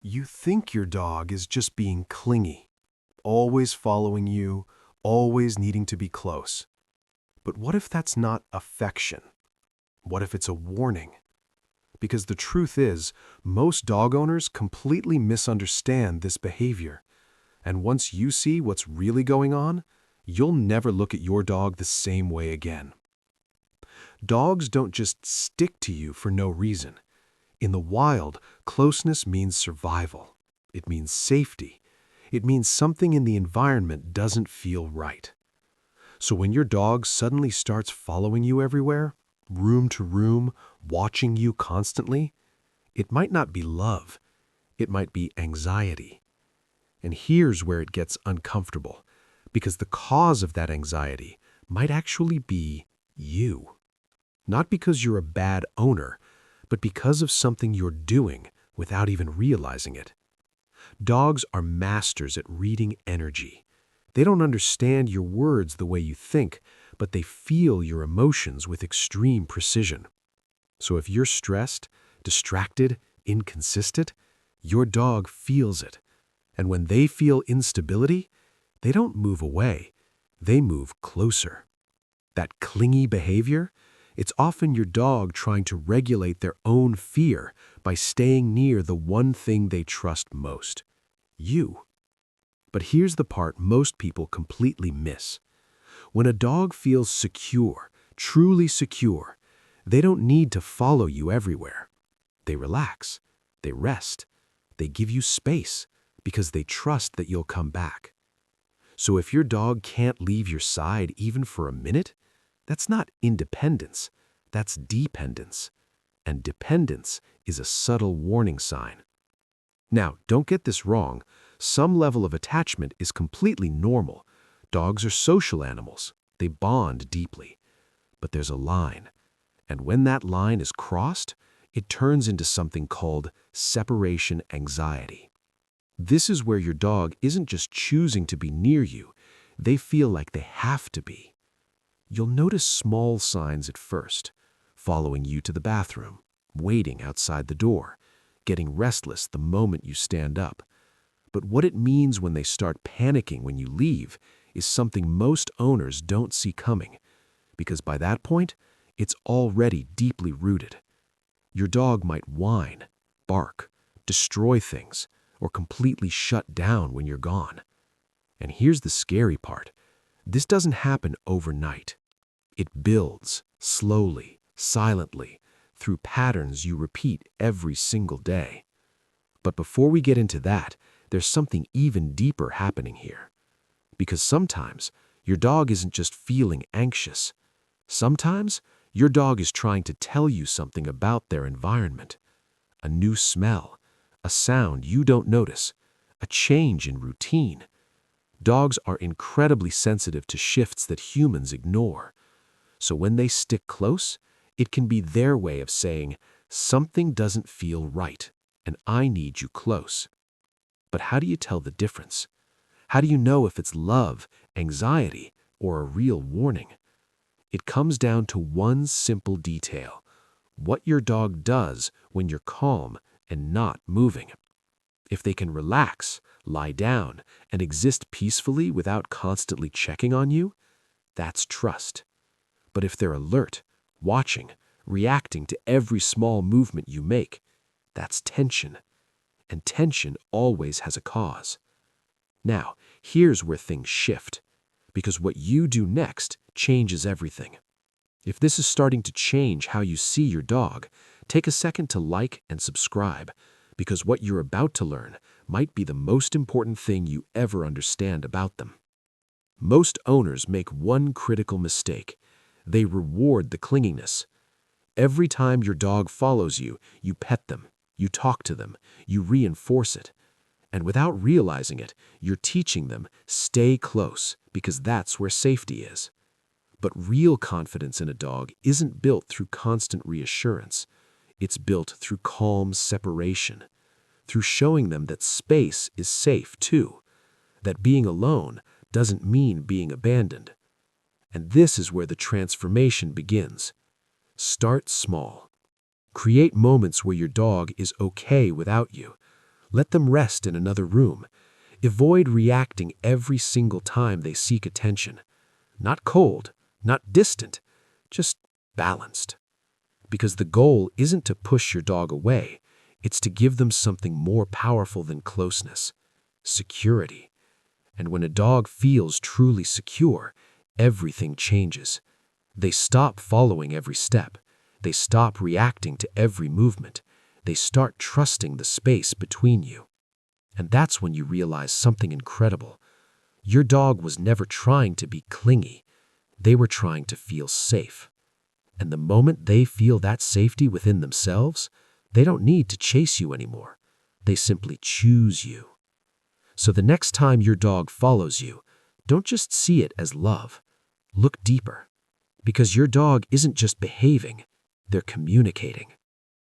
You think your dog is just being clingy, always following you, always needing to be close. But what if that's not affection? What if it's a warning? Because the truth is, most dog owners completely misunderstand this behavior. And once you see what's really going on, you'll never look at your dog the same way again. Dogs don't just stick to you for no reason. In the wild, closeness means survival. It means safety. It means something in the environment doesn't feel right. So when your dog suddenly starts following you everywhere, room to room, watching you constantly, it might not be love. It might be anxiety. And here's where it gets uncomfortable, because the cause of that anxiety might actually be you. Not because you're a bad owner, but because of something you're doing without even realizing it. Dogs are masters at reading energy. They don't understand your words the way you think, but they feel your emotions with extreme precision. So if you're stressed, distracted, inconsistent, your dog feels it. And when they feel instability, they don't move away, they move closer. That clingy behavior, it's often your dog trying to regulate their own fear by staying near the one thing they trust most, you. But here's the part most people completely miss. When a dog feels secure, truly secure, they don't need to follow you everywhere. They relax, they rest, they give you space because they trust that you'll come back. So if your dog can't leave your side even for a minute, that's not independence, that's dependence. And dependence is a subtle warning sign. Now, don't get this wrong. Some level of attachment is completely normal. Dogs are social animals. They bond deeply. But there's a line. And when that line is crossed, it turns into something called separation anxiety. This is where your dog isn't just choosing to be near you. They feel like they have to be. You'll notice small signs at first, following you to the bathroom, waiting outside the door, getting restless the moment you stand up. But what it means when they start panicking when you leave is something most owners don't see coming, because by that point, it's already deeply rooted. Your dog might whine, bark, destroy things, or completely shut down when you're gone. And here's the scary part. This doesn't happen overnight. It builds, slowly, silently, through patterns you repeat every single day. But before we get into that, there's something even deeper happening here. Because sometimes, your dog isn't just feeling anxious. Sometimes, your dog is trying to tell you something about their environment. A new smell, a sound you don't notice, a change in routine. Dogs are incredibly sensitive to shifts that humans ignore. So when they stick close, it can be their way of saying, something doesn't feel right, and I need you close. But how do you tell the difference? How do you know if it's love, anxiety, or a real warning? It comes down to one simple detail: what your dog does when you're calm and not moving. If they can relax, lie down, and exist peacefully without constantly checking on you, that's trust. But if they're alert, watching, reacting to every small movement you make, that's tension. And tension always has a cause. Now, here's where things shift, because what you do next changes everything. If this is starting to change how you see your dog, take a second to like and subscribe, because what you're about to learn might be the most important thing you ever understand about them. Most owners make one critical mistake. They reward the clinginess. Every time your dog follows you, you pet them, you talk to them, you reinforce it. And without realizing it, you're teaching them, stay close, because that's where safety is. But real confidence in a dog isn't built through constant reassurance. It's built through calm separation, through showing them that space is safe too, that being alone doesn't mean being abandoned. And this is where the transformation begins. Start small. Create moments where your dog is okay without you, Let them rest in another room. Avoid reacting every single time they seek attention. Not cold, not distant, just balanced. Because the goal isn't to push your dog away, it's to give them something more powerful than closeness: security. And when a dog feels truly secure, everything changes. They stop following every step. They stop reacting to every movement. They start trusting the space between you. And that's when you realize something incredible. Your dog was never trying to be clingy. They were trying to feel safe. And the moment they feel that safety within themselves, they don't need to chase you anymore. They simply choose you. So the next time your dog follows you, don't just see it as love. Look deeper. Because your dog isn't just behaving, they're communicating.